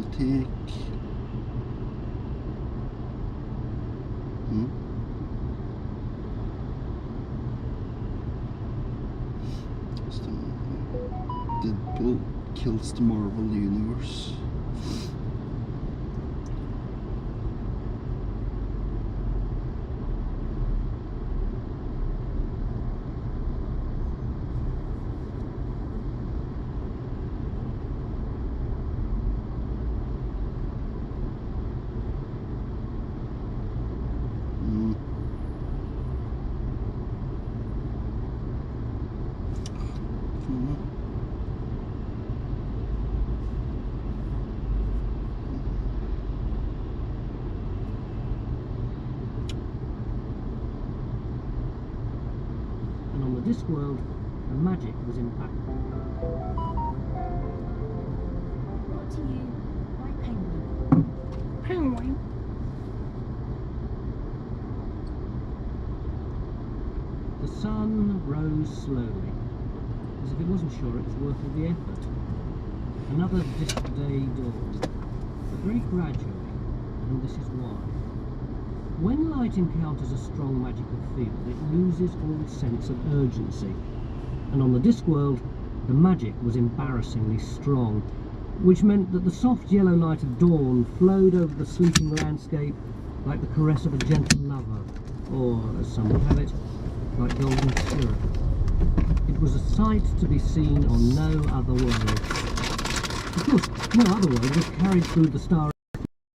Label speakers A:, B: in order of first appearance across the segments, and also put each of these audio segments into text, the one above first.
A: bibliotek. Deadpool kills the Marvel Universe.
B: And on the Discworld, the magic was in fact.
C: Brought to you by Penguin.
D: Penguin.
B: The sun rose slowly, as if it wasn't sure it was worth all the effort. Another disc day dawned, but very gradually, and this is why. When light encounters a strong magical field, it loses all sense of urgency. And on the Discworld, the magic was embarrassingly strong, which meant that the soft yellow light of dawn flowed over the sleeping landscape like the caress of a gentle lover, or, as some would have it, like golden syrup. It was a sight to be seen on no other world. Of course, no other world was carried through the starry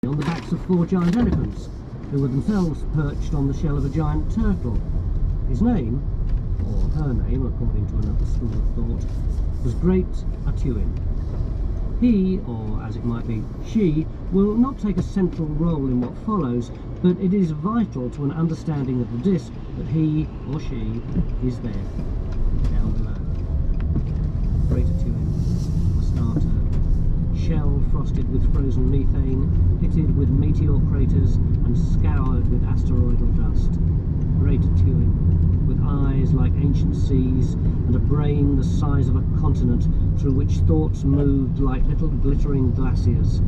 B: on the backs of 4 giant elephants, who were themselves perched on the shell of a giant turtle. His name, or her name according to another school of thought, was Great Atuin. He, or as it might be, she, will not take a central role in what follows, but it is vital to an understanding of the disc that he, or she, is there, down below. Great Atuin, a star turtle, shell frosted with frozen methane, pitted with meteor craters and scoured with asteroidal dust. Great Atuin, with eyes like ancient seas and a brain the size of a continent through which thoughts moved like little glittering glaciers.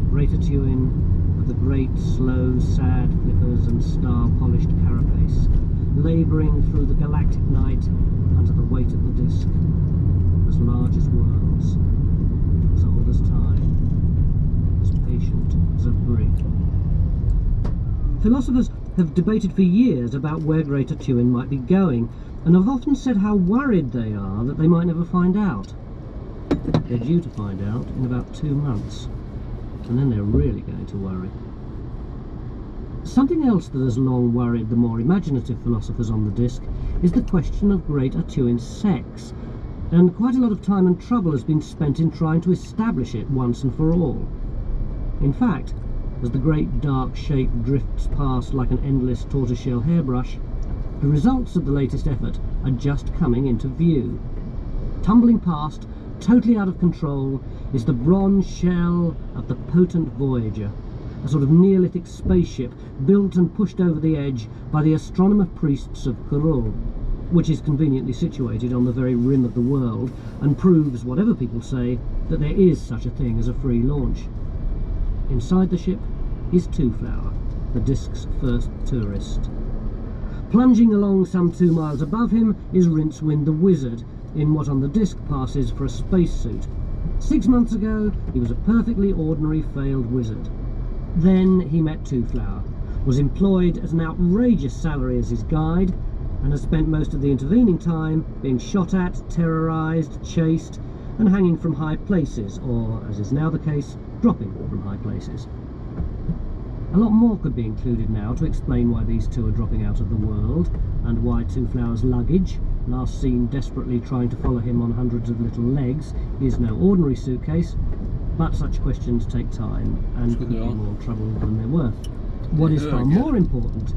B: Great Atuin, with the great, slow, sad flippers and star-polished carapace, labouring through the galactic night under the weight of the disk, as large as worlds, as old as time, as patient as a brick. Philosophers have debated for years about where Great Atuin might be going, and have often said how worried they are that they might never find out. They're due to find out in about 2 months, and then they're really going to worry. Something else that has long worried the more imaginative philosophers on the disk is the question of Great Atuin's sex, and quite a lot of time and trouble has been spent in trying to establish it once and for all. In fact, as the great dark shape drifts past like an endless tortoiseshell hairbrush, the results of the latest effort are just coming into view. Tumbling past, totally out of control, is the bronze shell of the potent Voyager, a sort of Neolithic spaceship built and pushed over the edge by the astronomer priests of Kurul, which is conveniently situated on the very rim of the world and proves, whatever people say, that there is such a thing as a free launch. Inside the ship is Twoflower, the disk's first tourist. Plunging along some 2 miles above him is Rincewind the Wizard, in what on the disk passes for a spacesuit. 6 months ago, he was a perfectly ordinary failed wizard. Then he met Twoflower, was employed at an outrageous salary as his guide, and has spent most of the intervening time being shot at, terrorised, chased, and hanging from high places, or, as is now the case, dropping from high places. A lot more could be included now to explain why these two are dropping out of the world, and why Twoflower's luggage, last seen desperately trying to follow him on hundreds of little legs, is no ordinary suitcase, but such questions take time and could be more trouble than they're worth. What is far more important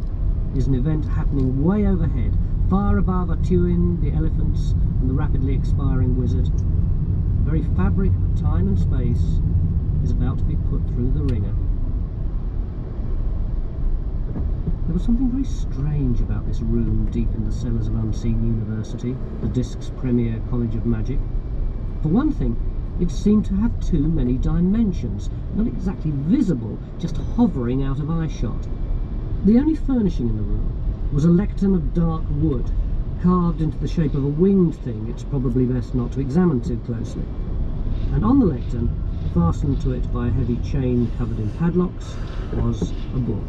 B: is an event happening way overhead, far above Atuin, the elephants, and the rapidly expiring wizard. The very fabric of time and space is about to be put through the ringer. There was something very strange about this room deep in the cellars of Unseen University, the disk's premier college of magic. For one thing, It seemed to have too many dimensions, not exactly visible, just hovering out of eyeshot. The only furnishing in the room was a lectern of dark wood, carved into the shape of a winged thing it's probably best not to examine too closely. And on the lectern, fastened to it by a heavy chain covered in padlocks, was a book.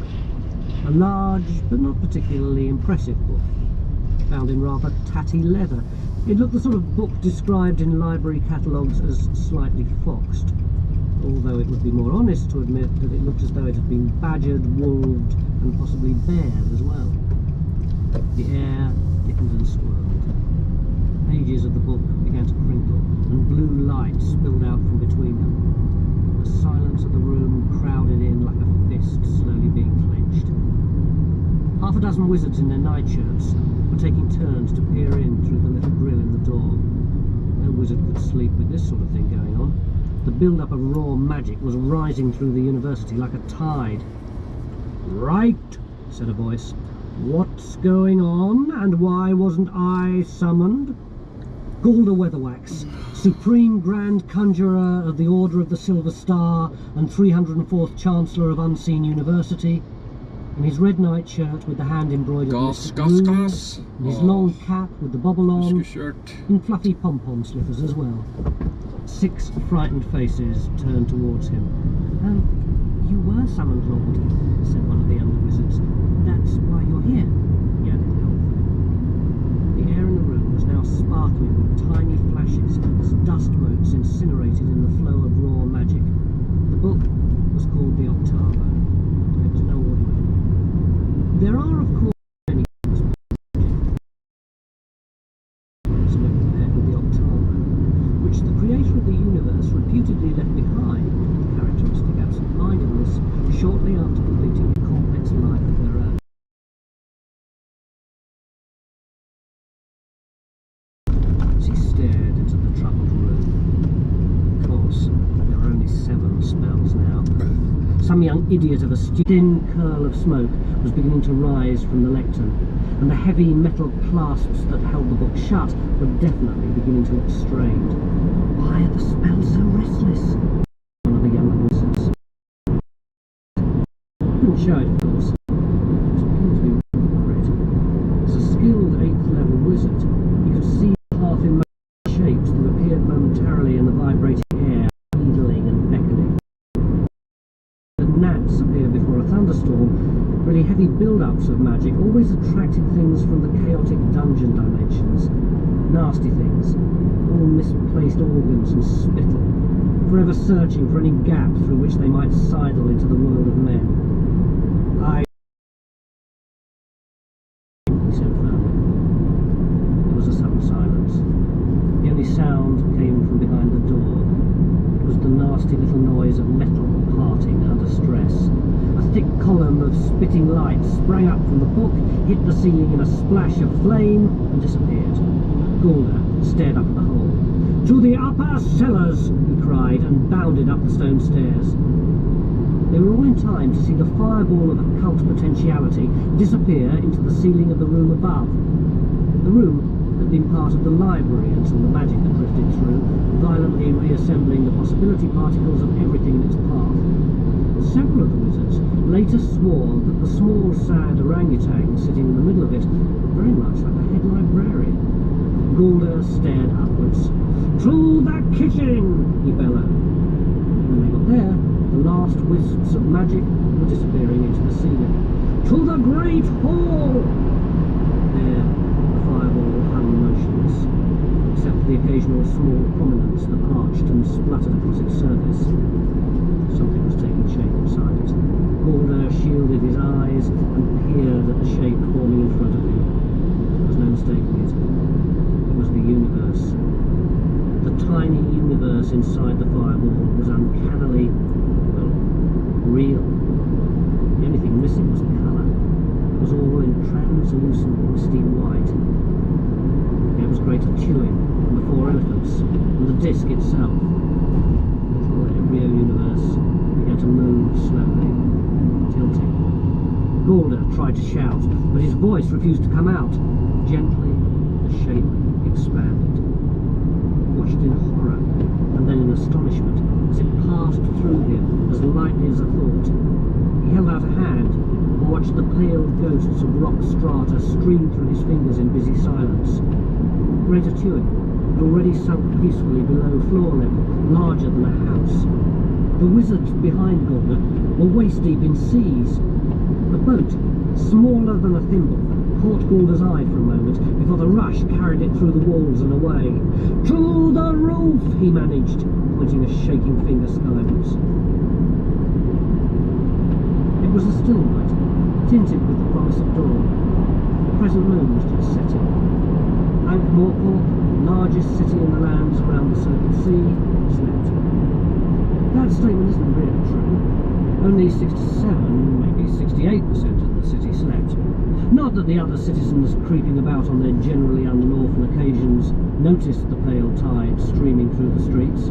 B: A large, but not particularly impressive book, bound in rather tatty leather. It looked the sort of book described in library catalogues as slightly foxed, although it would be more honest to admit that it looked as though it had been badgered, wolved, and possibly bared as well. The air thickened and swirled. Pages of the book began to crinkle, and blue light spilled out from between them. The silence of the room crowded in like a fist slowly being clenched. Half a dozen wizards in their nightshirts were taking turns to peer in through the little grill in the door. No wizard could sleep with this sort of thing going on. The build-up of raw magic was rising through the university like a tide. "Right," said a voice. "What's going on, and why wasn't I summoned?" Galder Weatherwax, Supreme Grand Conjurer of the Order of the Silver Star and 304th Chancellor of Unseen University, in his red nightshirt with the hand embroidered
E: Goss,
B: with
E: goss,
B: blue,
E: goss.
B: and his
E: Oh.
B: long cap with the bobble on,
E: Whiskey shirt.
B: and fluffy pom-pom slippers as well. 6 frightened faces turned towards him. "You were summoned, Lord," said one of the younger wizards. "That's why you're here," he added helpfully. The air in the room was now sparkling with tiny flashes as dust motes incinerated in the flow of raw magic. The book was called The Octavo. It was no ordinary. There are, of course, many books when compared with The Octavo, which the creator of the universe reputedly left behind with characteristic absent-mindedness shortly after completing a complex life of their own. As he stared into the troubled room, of course, there were only 7 spells now. Some young idiot of a thin curl of smoke was beginning to rise from the lectern, and the heavy metal clasps that held the book shut were definitely beginning to look strained. "Why are the spells so restless?" one of the younger wizards. Couldn't show it, of course. It was beginning to be worried. As a skilled 8th level wizard, he could see half-imagined shapes that appeared momentarily in the vibrating air, needling and beckoning. Gnats appear before a thunderstorm. Really heavy build-ups of magic always attracted things from the chaotic dungeon dimensions. Nasty things, all misplaced organs and spittle, forever searching for any gap through which they might sidle into the world of men. He said firmly. There was a sudden silence. The only sound came from behind the door. It was the nasty little noise of metal parting under stress. A thick column of spitting light sprang up from the book, hit the ceiling in a splash of flame, and disappeared. Galder stared up at the hole. "To the upper cellars!" he cried, and bounded up the stone stairs. They were all in time to see the fireball of occult potentiality disappear into the ceiling of the room above. The room had been part of the library until the magic had drifted through, violently reassembling the possibility particles of everything in its path. Several of the wizards later swore that the small, sad orangutan sitting in the middle of it looked very much like the head librarian. Galder stared upwards. "To the kitchen!" he bellowed. When they got there, the last wisps of magic were disappearing into the ceiling. "To the great hall!" There, the fireball hung motionless, except for the occasional small prominence that arched and spluttered across its surface. Something was taking shape inside it. Galder shielded his eyes and peered at the shape forming in front of him. There was no mistaking it. It was the universe. The tiny universe inside the fireball was uncannily, well, real. The only thing missing was colour. It was all in translucent, misty white. There was greater chewing from the 4 elephants and the disc itself. The little embryo universe began to move slowly, tilting. Galder tried to shout, but his voice refused to come out. Gently, the shape expanded. He watched in horror, and then in astonishment. ghosts of rock strata streamed through his fingers in busy silence. Greater Tuin had already sunk peacefully below floor level, larger than a house. The wizards behind Gulder were waist-deep in seas. A boat, smaller than a thimble, caught Gulder's eye for a moment before the rush carried it through the walls and away. "To the roof!" he managed, pointing a shaking finger skywards. It was a still night, tinted with the promise of dawn. The crescent moon was just setting. Ankh-Morpork, largest city in the lands around the Circle Sea, slept. That statement isn't really true. Only 67, maybe 68% of the city slept. Not that the other citizens creeping about on their generally unlawful occasions noticed the pale tide streaming through the streets.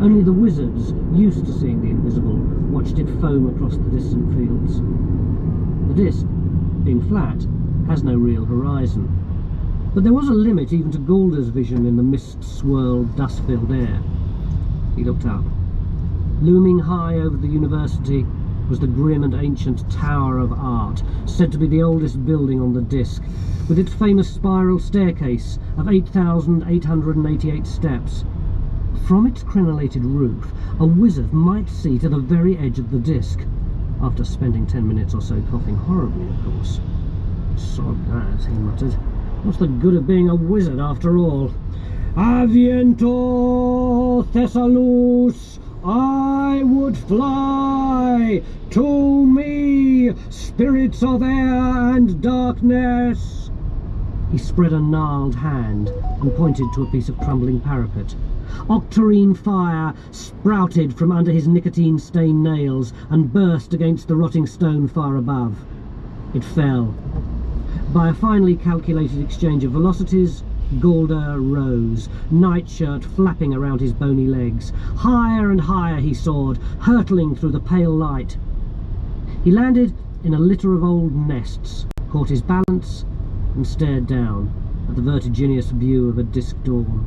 B: Only the wizards, used to seeing the invisible, watched it foam across the distant fields. The disk, being flat, has no real horizon. But there was a limit even to Gulder's vision in the mist-swirled, dust-filled air. He looked up. Looming high over the university was the grim and ancient Tower of Art, said to be the oldest building on the disk, with its famous spiral staircase of 8,888 steps. From its crenellated roof, a wizard might see to the very edge of the disk, after spending 10 minutes or so coughing horribly, of course. "Sod that," he muttered. "What's the good of being a wizard, after all? Aviento Thessalus! I would fly! To me, spirits of air and darkness!" He spread a gnarled hand and pointed to a piece of crumbling parapet. Octarine fire sprouted from under his nicotine-stained nails and burst against the rotting stone far above. It fell. By a finely calculated exchange of velocities, Gulder rose, nightshirt flapping around his bony legs. Higher and higher he soared, hurtling through the pale light. He landed in a litter of old nests, caught his balance, and stared down at the vertiginous view of a disk dawn.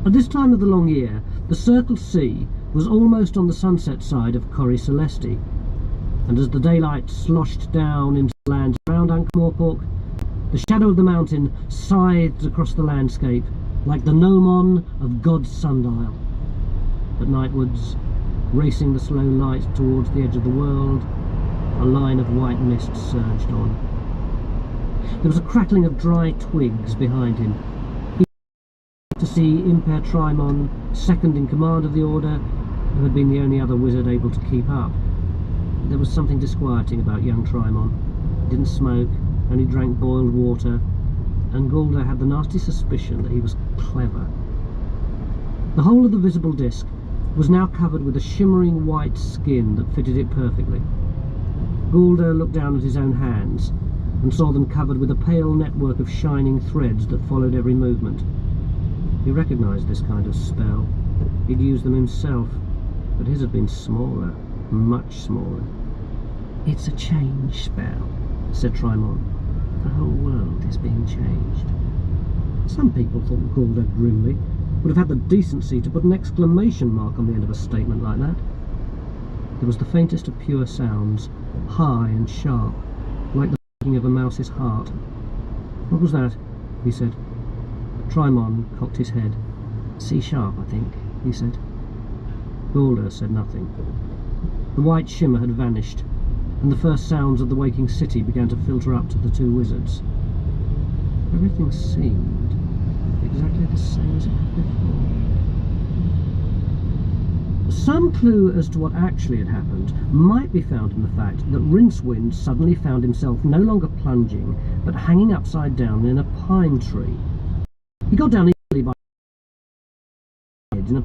B: At this time of the long year, the Circle Sea was almost on the sunset side of Cori Celesti, and as the daylight sloshed down into the land around Ankh-Morpork, the shadow of the mountain scythed across the landscape like the gnomon of God's sundial. But nightwards, racing the slow light towards the edge of the world, a line of white mist surged on. There was a crackling of dry twigs behind him. He to see Imper Trimon, second in command of the Order, who had been the only other wizard able to keep up. There was something disquieting about young Trimon. He didn't smoke, only drank boiled water, and Gulder had the nasty suspicion that he was clever. The whole of the visible disk was now covered with a shimmering white skin that fitted it perfectly. Gulder looked down at his own hands and saw them covered with a pale network of shining threads that followed every movement. He recognised this kind of spell. He'd used them himself, but his had been smaller, much smaller. "It's a change spell," said Trimon. "The whole world is being changed." Some people, thought Gulder grimly, would have had the decency to put an exclamation mark on the end of a statement like that. There was the faintest of pure sounds, high and sharp, like the beating of a mouse's heart. "What was that?" he said. Trimon cocked his head. "C sharp, I think," he said. Gulder said nothing. The white shimmer had vanished, and the first sounds of the waking city began to filter up to the two wizards. Everything seemed exactly the same as it had before. Some clue as to what actually had happened might be found in the fact that Rincewind suddenly found himself no longer plunging, but hanging upside down in a pine tree. He got down easily by in a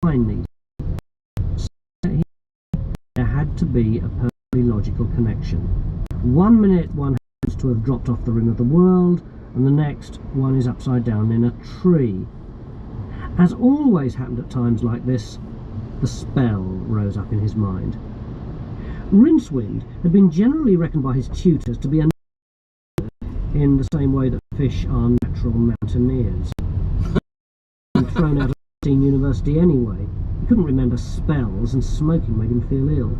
B: pine needle. There had to be a perfectly logical connection. 1 minute one happens to have dropped off the rim of the world, and the next one is upside down in a tree. As always happened at times like this, the spell rose up in his mind. Rincewind had been generally reckoned by his tutors to be a in the same way that fish are natural mountaineers. He'd thrown out of university anyway. He couldn't remember spells, and smoking made him feel ill.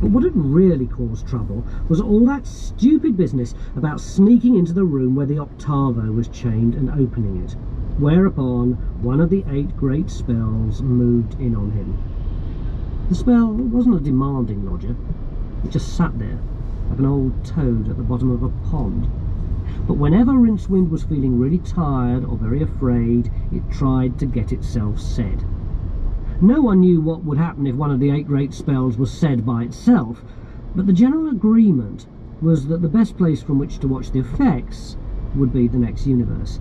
B: But what had really caused trouble was all that stupid business about sneaking into the room where the octavo was chained and opening it, whereupon one of the 8 great spells moved in on him. The spell wasn't a demanding lodger. It just sat there, like an old toad at the bottom of a pond. But whenever Rincewind was feeling really tired or very afraid, it tried to get itself said. No one knew what would happen if one of the 8 great spells was said by itself, but the general agreement was that the best place from which to watch the effects would be the next universe.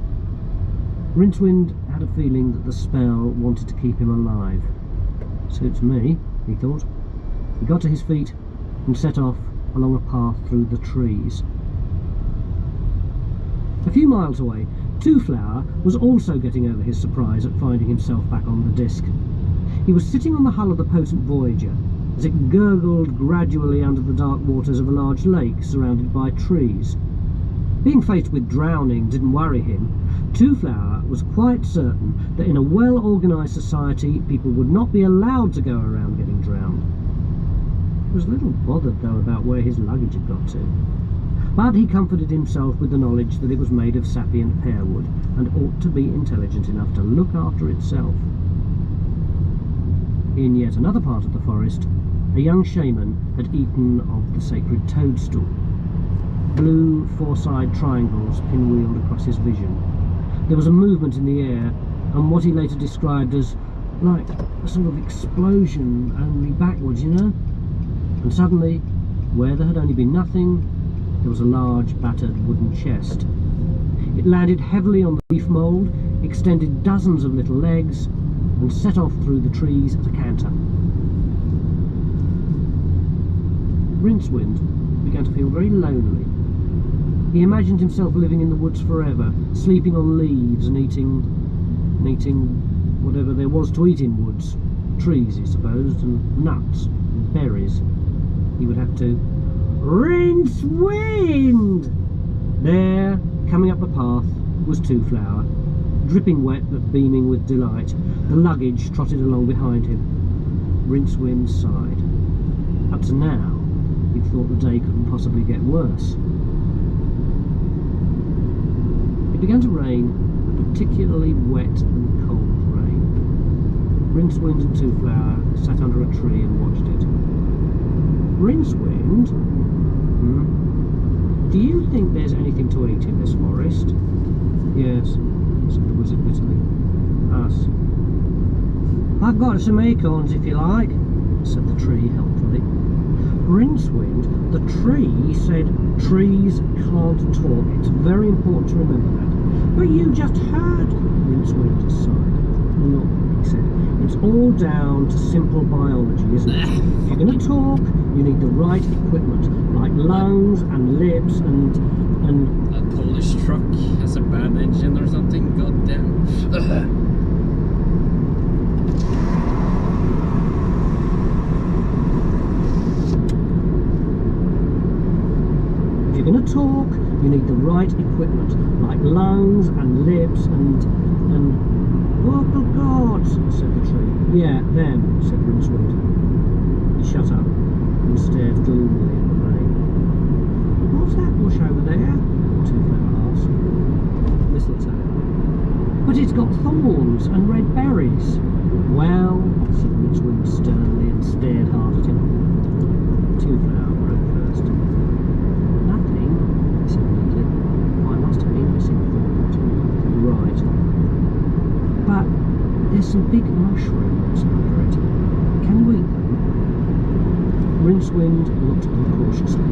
B: Rincewind had a feeling that the spell wanted to keep him alive. Suits me, he thought. He got to his feet and set off along a path through the trees. A few miles away, Two-Flower was also getting over his surprise at finding himself back on the disc. He was sitting on the hull of the potent Voyager as it gurgled gradually under the dark waters of a large lake surrounded by trees. Being faced with drowning didn't worry him. Two-Flower was quite certain that in a well-organised society people would not be allowed to go around getting drowned. He was a little bothered though about where his luggage had got to. But he comforted himself with the knowledge that it was made of sapient pearwood and ought to be intelligent enough to look after itself. In yet another part of the forest, a young shaman had eaten of the sacred toadstool. Blue 4-side triangles pinwheeled across his vision. There was a movement in the air, and what he later described as like a sort of explosion, only backwards, you know? And suddenly, where there had only been nothing, there was a large battered wooden chest. It landed heavily on the leaf mould, extended dozens of little legs, and set off through the trees at a canter. Rincewind began to feel very lonely. He imagined himself living in the woods forever, sleeping on leaves and eating whatever there was to eat in woods. Trees, he supposed, and nuts, and berries. He would have to... Rincewind! There, coming up the path, was Two-Flower, dripping wet but beaming with delight. The luggage trotted along behind him. Rincewind sighed. Up to now, he'd thought the day couldn't possibly get worse. It began to rain, a particularly wet and cold rain. Rincewind and Two-Flower sat under a tree and watched it. Rincewind? Do you think there's anything to eat in this forest? Yes, said the wizard bitterly. Us. I've got some acorns if you like, said the tree helpfully. Rincewind, the tree said trees can't talk. It's very important to remember that. But you just heard, Rincewind sighed. Look, he said, it's all down to simple biology, isn't it? If you're going to talk, you need the right equipment, like lungs and lips and...
E: A Polish truck has a bad engine or something, goddamn.
B: If you're going to talk, you need the right equipment, like lungs and lips and... Oh, good God, said the tree. Yeah, them, said Rincewind. He shut up and stared gloomily at the rain. What's that bush over there? Two-Flower asked. Mistletoe. But it's got thorns and red berries. Well, said Rincewind sternly and stared hard at him. Two-Flower broke first. Nothing, he said neatly. I must have been missing thought. Right. But there's some big mushrooms under it. Can you eat them? Rincewind looked at them cautiously.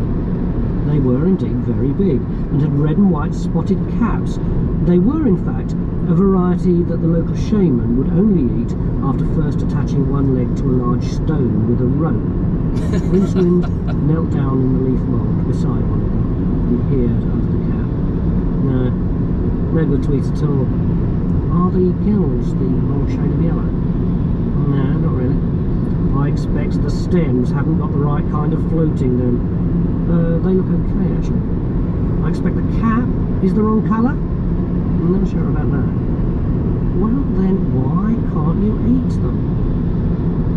B: They were indeed very big, and had red and white spotted caps. They were, in fact, a variety that the local shaman would only eat after first attaching one leg to a large stone with a rope. Rincewind knelt down in the leaf mould beside one of them and peered under the cap. No good to eat at all. Are the gills the wrong shade of yellow? No, not really. I expect the stems haven't got the right kind of fluting then. They look okay actually. I expect the cap is the wrong colour? I'm not sure about that. Well then, why can't you eat them?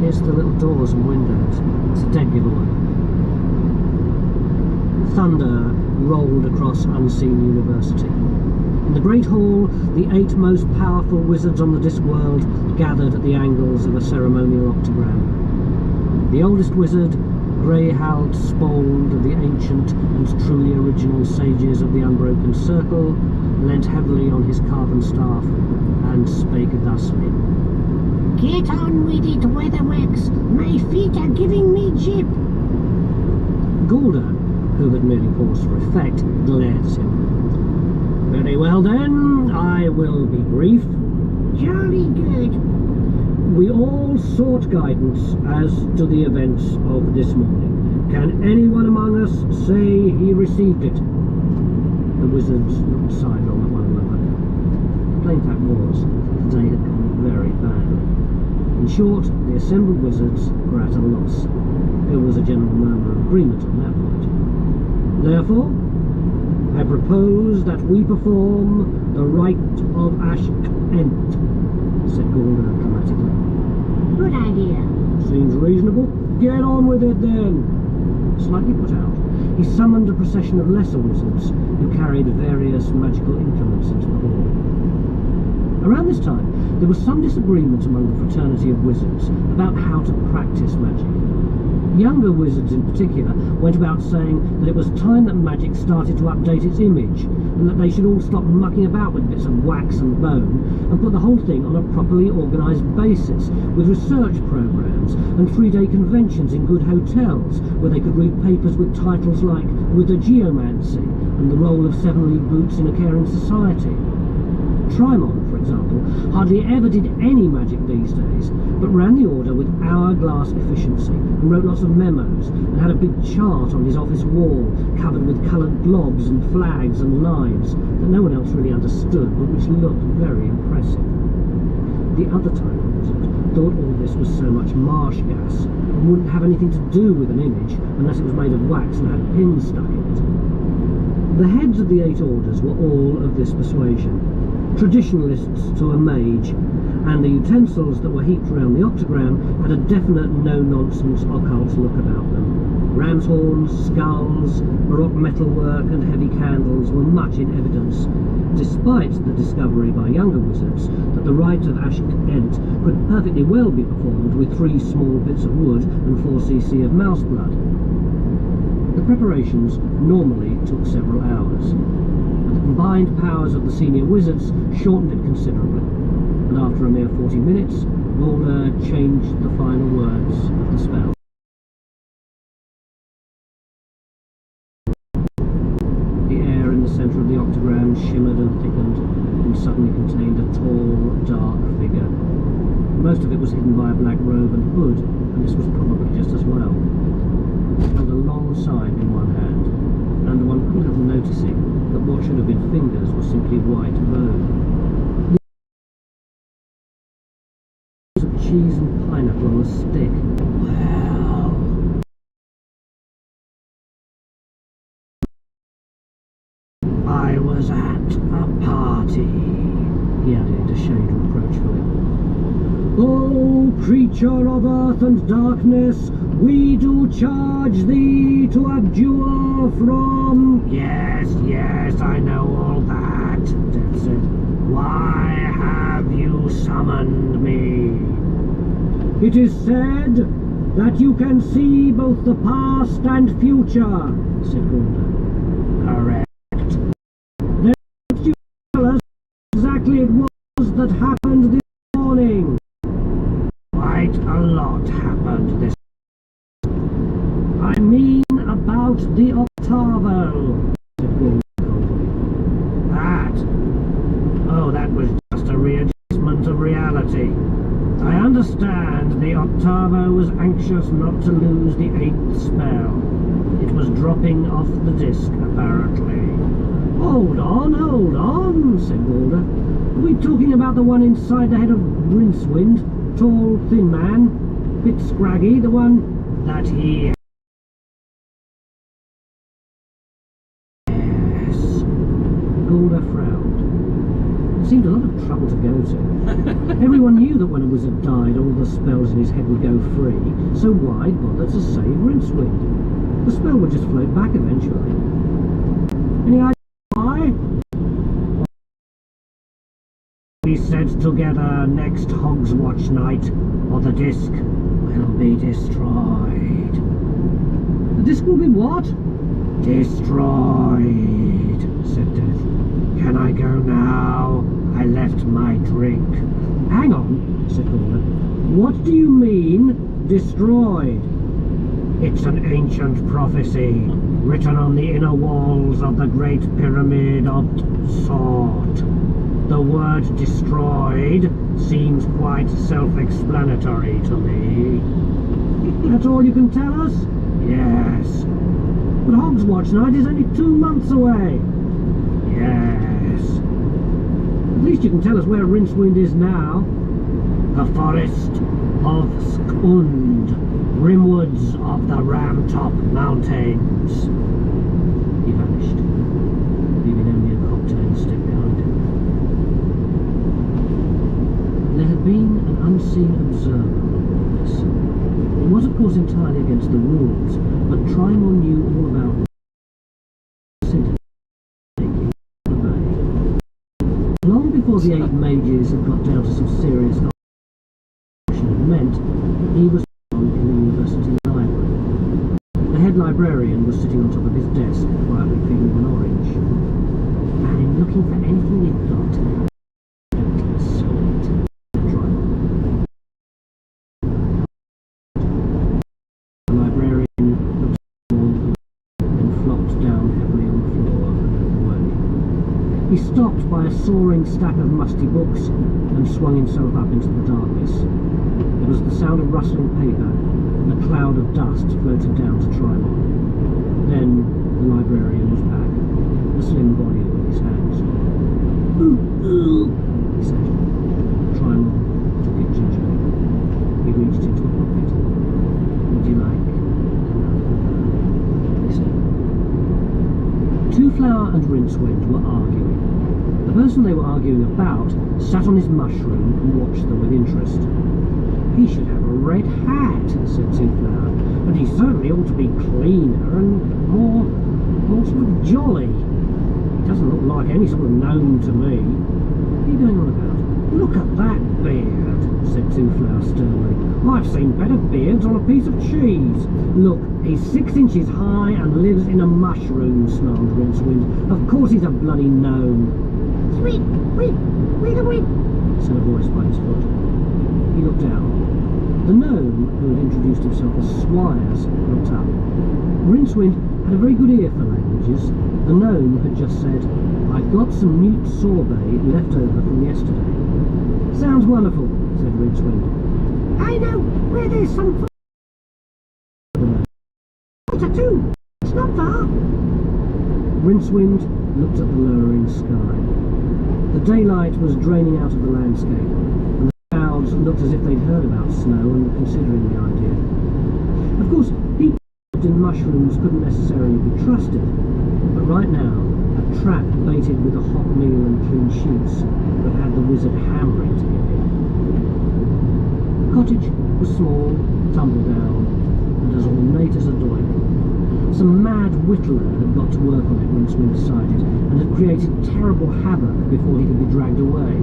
B: Here's missed the little doors and windows. It's a dead giveaway. Thunder rolled across Unseen University. In the Great Hall, the 8 most powerful wizards on the Disc world gathered at the angles of a ceremonial octagram. The oldest wizard, Greyhald Spold, of the ancient and truly original sages of the Unbroken Circle, leant heavily on his carven staff and spake thusly.
D: Get on with it, Weatherwax. My feet are giving me jip.
B: Gulda, who had merely paused for effect, glared at him. Very well then, I will be brief.
D: Jolly good.
B: We all sought guidance as to the events of this morning. Can anyone among us say he received it? The wizards looked sidelong at one another. The plain fact was that the day had gone very badly. In short, the assembled wizards were at a loss. There was a general murmur of agreement on that point. Therefore, I propose that we perform the rite of Ashk-Ent, said Gulda dramatically.
D: Good idea.
B: Seems reasonable. Get on with it then. Slightly put out, he summoned a procession of lesser wizards who carried various magical implements into the hall. Around this time, there was some disagreement among the fraternity of wizards about how to practice magic. Younger wizards in particular went about saying that it was time that magic started to update its image, and that they should all stop mucking about with bits of wax and bone, and put the whole thing on a properly organised basis, with research programmes and 3-day conventions in good hotels, where they could read papers with titles like With a Geomancy, and The Role of 7-League Boots in a Caring Society. Trimon, for example, hardly ever did any magic these days, but ran the order with hourglass efficiency and wrote lots of memos and had a big chart on his office wall covered with coloured blobs and flags and lines that no one else really understood but which looked very impressive. The other Trimon wizard thought all this was so much marsh gas and wouldn't have anything to do with an image unless it was made of wax and had pins stuck in it. The heads of the 8 orders were all of this persuasion. Traditionalists to a mage, and the utensils that were heaped around the octagram had a definite no-nonsense occult look about them. Ram's horns, skulls, baroque metalwork and heavy candles were much in evidence, despite the discovery by younger wizards that the rite of Ashk-Ent could perfectly well be performed with 3 small bits of wood and 4 cc of mouse blood. The preparations normally took several hours. The combined powers of the senior wizards shortened it considerably, and after a mere 40 minutes, Gulda changed the final words of the spell. The air in the centre of the octagram shimmered and thickened, and suddenly contained a tall, dark figure. Most of it was hidden by a black robe and hood, and this was probably just as well. It held a long sign in one hand, and one couldn't help noticing that what should have been fingers was simply white bone. Of cheese and pineapple on a stick. Well, I was at a party, he added, a shade reproachfully. O creature of earth and darkness, we do charge thee to abjure from... Yes, I know all that, Death said. Why have you summoned me? It is said that you can see both the past and future, said Gulda. Correct. Then would you tell us exactly it was that happened this morning? Quite a lot happened this. I mean about the Octavo, said Gulda coldly. That was just a readjustment of reality. I understand the Octavo was anxious not to lose the 8th spell. It was dropping off the disc, apparently. Hold on, said Gulda. Are we talking about the one inside the head of Rincewind? Tall, thin man? Bit scraggy, the one that he... Yes. Gulda frowned. It seemed a lot of trouble to go to. Everyone knew that when a wizard died, all other spells in his head would go free, so why bother to save Rincewind? The spell would just float back eventually. Any idea why? We set together next Hogswatch night, or the disc will be destroyed. The disc will be what? Destroyed, said Death. Can I go now? I left my drink. Hang on, said Calder. What do you mean, destroyed? It's an ancient prophecy, written on the inner walls of the Great Pyramid of Sort. The word destroyed seems quite self-explanatory to me. That's all you can tell us? Yes. But Hogswatch night is only 2 months away. Yes. At least you can tell us where Rincewind is now. The forest of Skund, rimwoods of the Ramtop Mountains. He vanished, leaving only a cocktail stick behind him. There had been an unseen observer on all this. It was of course entirely against the rules, but Trimon knew all about long before the 8 mages had got down to some serious had meant, he was in the university library. The head librarian was sitting on top of his desk, quietly feeding him an orange. And in looking for anything they've got, don't sweet. The librarian looked and flopped down heavily on the floor and moved away. He stopped by a soaring stack of musty books and swung himself up into the darkness. There was the sound of rustling paper, and a cloud of dust floated down to Trimon. Then the librarian was back, the slim volume in his hands. He said. Trimon took it gingerly. He reached into a pocket. Would you like another? He said. Twoflower and Rincewind were arguing. The person they were arguing about sat on his mushroom and watched them with interest. He should have a red hat, said Twoflower, and he certainly ought to be cleaner and more sort of jolly. He doesn't look like any sort of gnome to me. What are you going on about? Look at that beard, said Twoflower sternly. I've seen better beards on a piece of cheese. Look, he's 6 inches high and lives in a mushroom, snarled Rincewind. Of course he's a bloody gnome.
D: Wait a minute,
B: said a voice by his foot. He looked down. The gnome, who had introduced himself as Squires, looked up. Rincewind had a very good ear for languages. The gnome had just said, I've got some newt sorbet left over from yesterday. Sounds wonderful, said Rincewind.
D: I know where there's some water too. It's not far.
B: Rincewind looked at the lowering sky. The daylight was draining out of the landscape, and the clouds looked as if they'd heard about snow and were considering the idea. Of course, people in mushrooms couldn't necessarily be trusted, but right now, a trap baited with a hot meal and clean sheets would have had the wizard hammering to get in. The cottage was small, tumble down, and as ornate as a doily. Some mad whittler had got to work on it, Rincewind decided, and had created terrible havoc before he could be dragged away.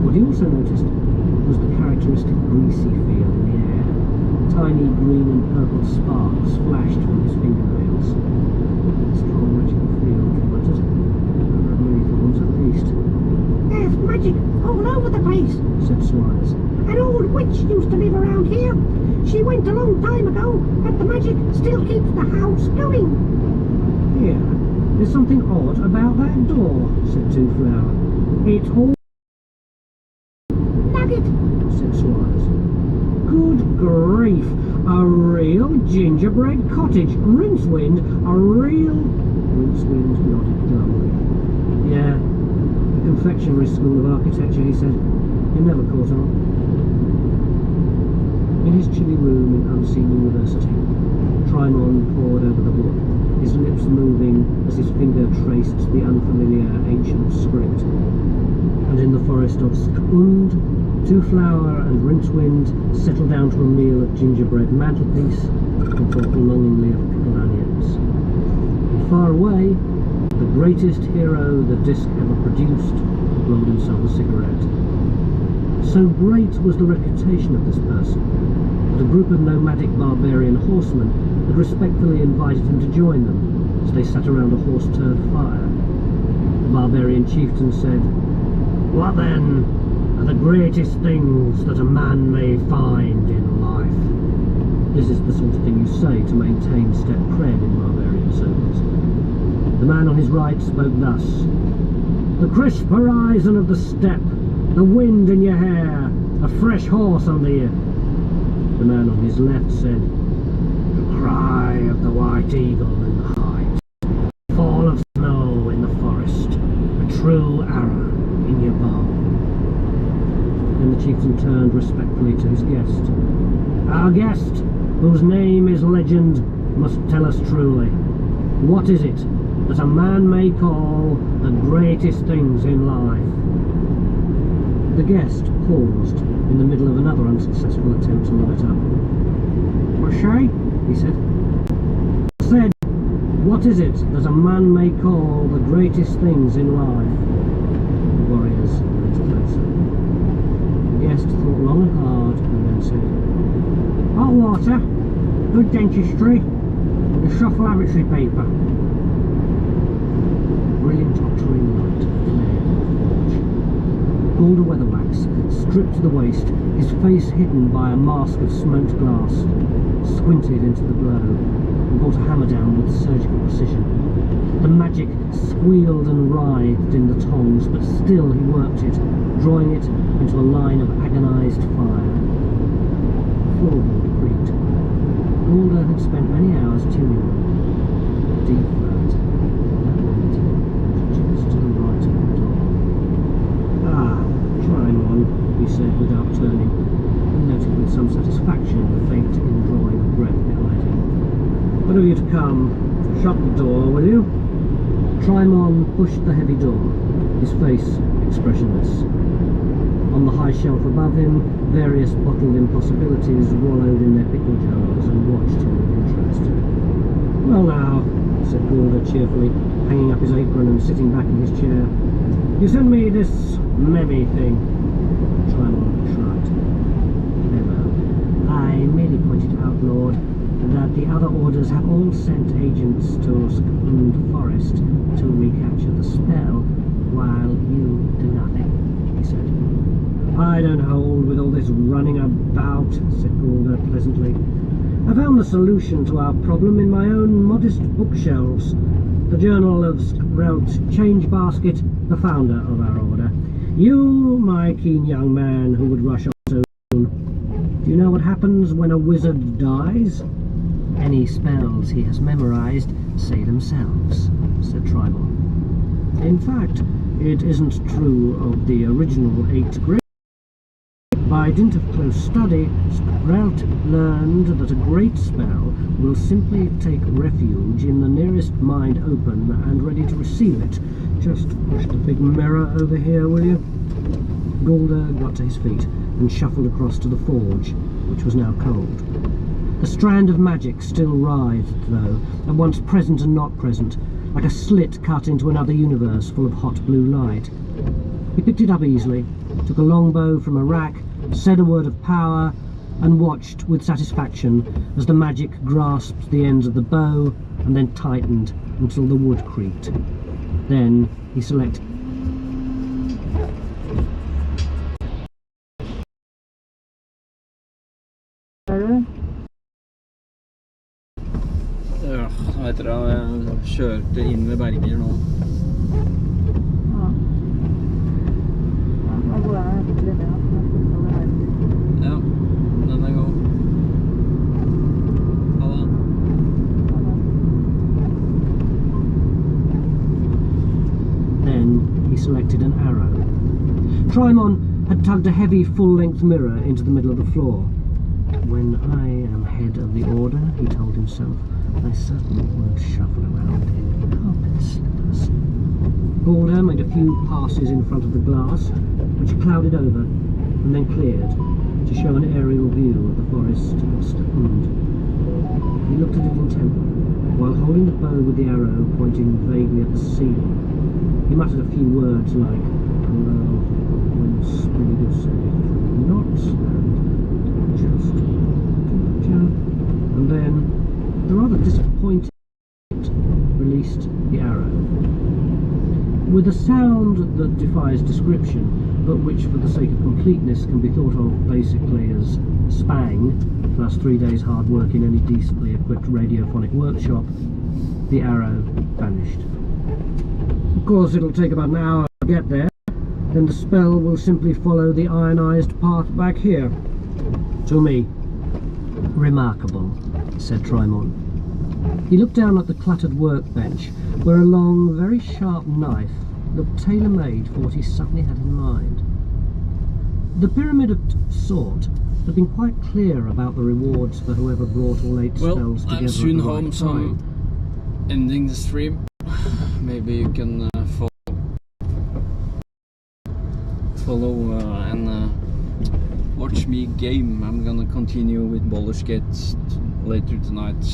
B: What he also noticed was the characteristic greasy feel in the air. Tiny green and purple sparks flashed from his fingernails. Strong magical field, he muttered. Over many thorns at least.
D: There's magic all over the place,
B: said Swires.
D: An old witch used to live around here. She went a long time ago, but the magic still keeps the house going.
B: Here, there's something odd about that door, said Twoflower. It's all
D: Nugget,
B: said Swires. Good grief! A real gingerbread cottage! Rincewind! A real... Rincewind nodded dumbly. Yeah, the confectionery school of architecture, he said. You never caught on. In his chilly room in Unseen University, Trimon pored over the book, his lips moving as his finger traced the unfamiliar ancient script. And in the forest of Skund, Two Flower and Rincewind settled down to a meal of gingerbread mantelpiece and thought longingly of pickled onions. And far away, the greatest hero the disc ever produced rolled himself a cigarette. So great was the reputation of this person that a group of nomadic barbarian horsemen had respectfully invited him to join them as they sat around a horse-turd fire. The barbarian chieftain said, "What then are the greatest things that a man may find in life?" This is the sort of thing you say to maintain step cred in barbarian circles. The man on his right spoke thus: "The crisp horizon of the steppe, the wind in your hair, a fresh horse under you." The man on his left said, "The cry of the white eagle in the heights, fall of snow in the forest, a true arrow in your bow." Then the chieftain turned respectfully to his guest. "Our guest, whose name is legend, must tell us truly, what is it that a man may call the greatest things in life?" The guest paused in the middle of another unsuccessful attempt to light up. "What say?" he said. "I said, what is it that a man may call the greatest things in life?" The warriors went closer. The guest thought long and hard and then said, "Hot water, good dentistry, and a shuffle lavatory paper." Brilliant octarine light flared in the forge. Gulder Weatherwax, stripped to the waist, his face hidden by a mask of smoked glass, squinted into the glow and brought a hammer down with surgical precision. The magic squealed and writhed in the tongs, but still he worked it, drawing it into a line of agonized fire. The floorboard creaked. Gulder had spent many hours tuning them. D flat. That one just to the right of the door. "Ah, chime on," he said without turning, and noted with some satisfaction the faint indrawing of breath behind him. "What have you to come? Shut the door, will you?" Trimon pushed the heavy door, his face expressionless. On the high shelf above him, various bottled impossibilities wallowed in their pickle jars and watched him with interest. "Well now," said Gulder cheerfully, hanging up his apron and sitting back in his chair, "you sent me this Memi thing." Trimon shrugged. "Never. I merely pointed out, Lord, that the other orders have all sent agents to Skund Forest to recapture the spell, while you do nothing," he said. "I don't hold with all this running about," said Gulder pleasantly. "I found the solution to our problem in my own modest bookshelves. The Journal of Skrelt Change Basket, the founder of our order. You, my keen young man who would rush on so soon, do you know what happens when a wizard dies?" "Any spells he has memorized say themselves," said Trimon. "In fact, it isn't true of the original 8 great. By dint of close study, Skrelt learned that a great spell will simply take refuge in the nearest mind open and ready to receive it. Just push the big mirror over here, will you?" Gulder got to his feet and shuffled across to the forge, which was now cold. The strand of magic still writhed, though, at once present and not present, like a slit cut into another universe full of hot blue light. He picked it up easily, took a longbow from a rack, said a word of power, and watched with satisfaction as the magic grasped the ends of the bow and then tightened until the wood creaked. Then he selected
E: Ja, vet dere, jeg kjørte inn ved Berger nå. Ja, den er god. Ha det.
B: Then he selected an arrow. Trimon had tugged a heavy full-length mirror into the middle of the floor. "When I am head of the order," he told himself, "I certainly won't shuffle around in carpet slippers." Gulder made a few passes in front of the glass, which clouded over. and then cleared to show an aerial view of the forest of Stund. He looked at it intently, while holding the bow with the arrow pointing vaguely at the ceiling. He muttered a few words like, "Hello, wind speed of 73 knots, and just and then, the rather disappointed, released the arrow. With a sound that defies description, but which for the sake of completeness can be thought of basically as spang, plus 3 days hard work in any decently equipped radiophonic workshop, the arrow vanished. Of course it'll take about an hour to get there, then the spell will simply follow the ionized path back here. To me. Remarkable, said Trimon. He looked down at the cluttered workbench, where a long, very sharp knife looked tailor-made for what he suddenly had in mind. The pyramid of sort had been quite clear about the rewards for whoever brought all 8 spells together.
E: I'm soon
B: at the
E: home,
B: right
E: so
B: time.
E: I'm ending the stream. Maybe you can follow and watch me game. I'm gonna continue with Baldur's Gate later tonight.